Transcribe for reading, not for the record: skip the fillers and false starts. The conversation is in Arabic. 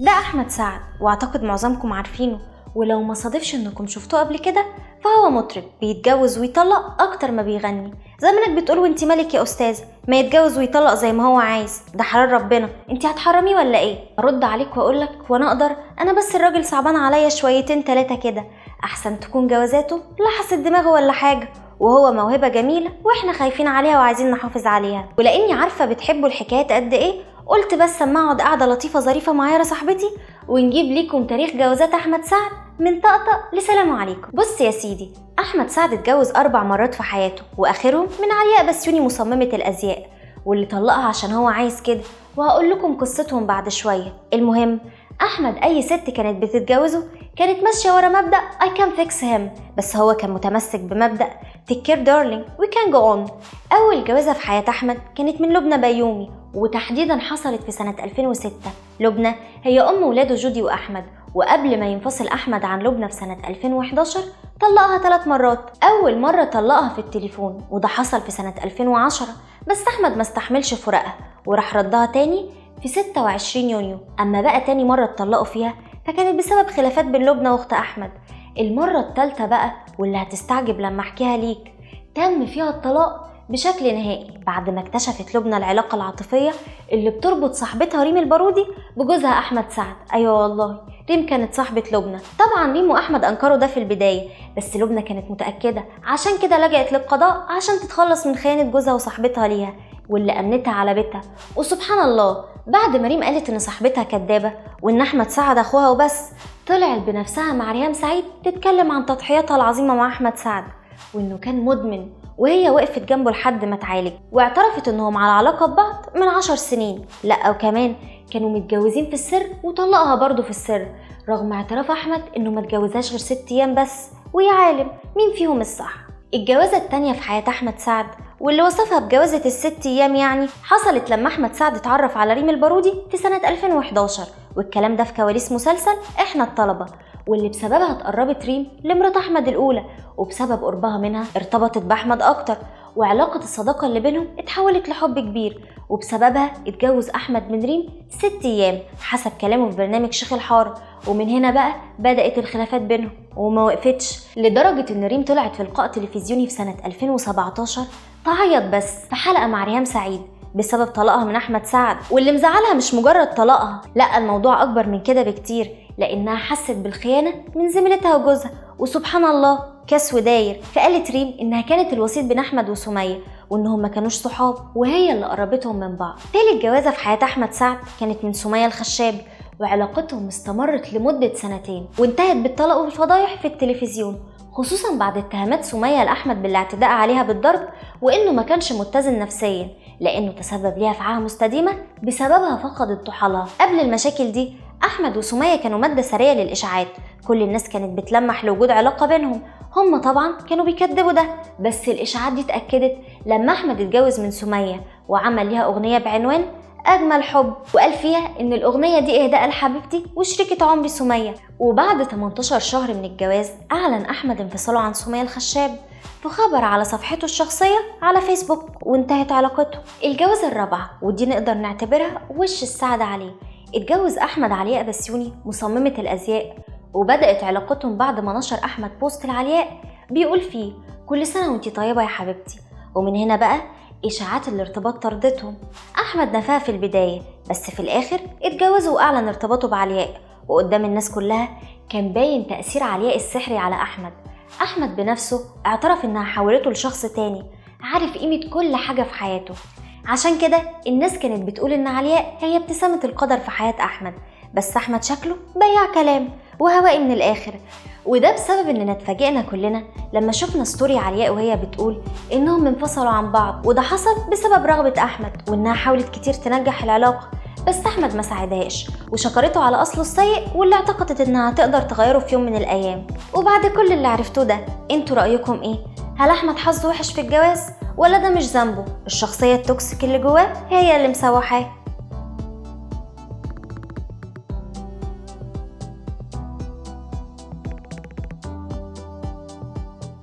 ده أحمد سعد، واعتقد معظمكم عارفينه، ولو ما صادفش انكم شفتوه قبل كده فهو مطرب بيتجوز ويطلق اكتر ما بيغني. زمانك بتقول وانت مالك يا استاذ، ما يتجوز ويطلق زي ما هو عايز، ده حلال ربنا، انت هتحرميه ولا ايه؟ ارد عليك واقولك وانا اقدر، انا بس الراجل صعبان عليا شويتين تلاتة كده، احسن تكون جوازاته لحست دماغه ولا حاجه، وهو موهبه جميله واحنا خايفين عليها وعايزين نحافظ عليها. ولاني عارفه بتحبوا الحكايات قد ايه، قلت بس اما اقعد قاعده لطيفه ظريفه معايا صاحبتي ونجيب ليكم تاريخ جوازات احمد سعد من طقطق لسلام عليكم. بص يا سيدي، احمد سعد اتجوز 4 مرات في حياته، واخرهم من علياء بسيوني مصممه الازياء، واللي طلقها عشان هو عايز كده، وهقول لكم قصتهم بعد شويه. المهم، احمد اي ست كانت بتتجوزه كانت ماشيه ورا مبدا I can fix him، بس هو كان متمسك بمبدا take care darling we can go on. اول جوازه في حياه احمد كانت من لبنى بيومي، وتحديدا حصلت في سنه 2006. لبنى هي ام ولاده جودي واحمد، وقبل ما ينفصل احمد عن لبنى في سنه 2011 طلقها 3 مرات. اول مره طلقها في التليفون، وده حصل في سنه 2010، بس احمد ما استحملش فراقها وراح ردها تاني في 26 يونيو. اما بقى تاني مره اتطلقوا فيها فكانت بسبب خلافات بين لبنى واخت احمد. المره الثالثه بقى، واللي هتستعجب لما احكيها ليك، تم فيها الطلاق بشكل نهائي بعد ما اكتشفت لبنى العلاقه العاطفيه اللي بتربط صاحبتها ريم البارودي بجوزها احمد سعد. ايوه والله، ريم كانت صاحبه لبنى. طبعا ريم واحمد انكروا ده في البدايه، بس لبنى كانت متاكده، عشان كده لجأت للقضاء عشان تتخلص من خيانه جوزها وصاحبتها ليها، واللي امنتها على بيتها. وسبحان الله، بعد ما ريم قالت ان صاحبتها كدابه وان احمد سعد اخوها وبس، طلعت بنفسها مع ريهام سعيد تتكلم عن تضحياتها العظيمه مع احمد سعد، وانه كان مدمن، وهي وقفت جنبه لحد ما اتعالج، واعترفت انهم على علاقه ببعض من 10 سنين. لا وكمان كانوا متجوزين في السر، وطلقها برضه في السر، رغم اعتراف احمد انه ما اتجوزهاش غير 6 ايام بس. ويا عالم مين فيهم الصح. الجوازه التانيه في حياه احمد سعد، واللي وصفها بجوازة ال6 ايام يعني، حصلت لما احمد سعد اتعرف على ريم البارودي في سنة 2011، والكلام ده في كواليس مسلسل احنا الطلبة، واللي بسببها اتقربت ريم لمرات احمد الاولى، وبسبب قربها منها ارتبطت باحمد اكتر، وعلاقة الصداقة اللي بينهم اتحولت لحب كبير، وبسببها اتجوز احمد من ريم 6 ايام حسب كلامه في برنامج شيخ الحارة. ومن هنا بقى بدأت الخلافات بينهم، وما وقفتش، لدرجة ان ريم طلعت في لقاء تلفزيوني في سنة 2017 تعيط بس في حلقة مع ريهام سعيد بسبب طلاقها من احمد سعد. واللي مزعلها مش مجرد طلاقها، لا، الموضوع اكبر من كده بكتير، لانها حست بالخيانة من زميلتها وجوزها. وسبحان الله، كاس وداير، فقالت ريم انها كانت الوسيط بين احمد وسمية، وانهم ما كانوش صحاب، وهي اللي قربتهم من بعض. تالت جوازة في حياة احمد سعد كانت من سمية الخشاب، وعلاقتهم استمرت لمدة 2 سنين، وانتهت بالطلاق والفضايح في التلفزيون، خصوصا بعد اتهامات سمية لأحمد بالاعتداء عليها بالضرب، وإنه ما كانش متزن نفسيا، لأنه تسبب ليها في عاهة مستديمة بسببها فقدت طحالها. قبل المشاكل دي أحمد وسمية كانوا مادة سرية للإشاعات، كل الناس كانت بتلمح لوجود علاقة بينهم، هم طبعا كانوا بيكذبوا ده، بس الإشاعات دي اتأكدت لما أحمد اتجوز من سمية وعمل ليها أغنية بعنوان أجمل حب، وقال فيها إن الأغنية دي إهداء لحبيبتي وشريكة عمري سمية. وبعد 18 شهر من الجواز أعلن أحمد انفصاله عن سمية الخشاب في خبر على صفحته الشخصية على فيسبوك، وانتهت علاقته. الجوازة الرابعة، ودي نقدر نعتبرها وش السعد عليه، اتجوز أحمد علياء بسيوني مصممة الأزياء، وبدأت علاقتهم بعد ما نشر أحمد بوست لعلياء بيقول فيه كل سنة وانتي طيبة يا حبيبتي. ومن هنا بقى إشاعات الارتباط طردتهم. أحمد نفاها في البداية، بس في الآخر اتجوزوا وأعلن ارتباطه بعلياء، وقدام الناس كلها كان باين تأثير علياء السحري على أحمد. أحمد بنفسه اعترف إنها حولته لشخص تاني عارف قيمة كل حاجة في حياته. عشان كده الناس كانت بتقول إن علياء هي ابتسامة القدر في حياة أحمد، بس أحمد شكله بياع كلام وهوائي من الآخر. وده بسبب إننا اتفاجئنا كلنا لما شفنا ستوري علياء وهي بتقول إنهم انفصلوا عن بعض، وده حصل بسبب رغبة أحمد، وإنها حاولت كتير تنجح العلاقة، بس أحمد ما ساعدهاش وشكرته على أصله السيء، واللي اعتقدت إنها تقدر تغيره في يوم من الأيام. وبعد كل اللي عرفتوه ده، انتوا رأيكم إيه؟ هل أحمد حظه وحش في الجواز، ولا ده مش ذنبه؟ الشخصية التوكسيك اللي جواه هي اللي مسوحاه.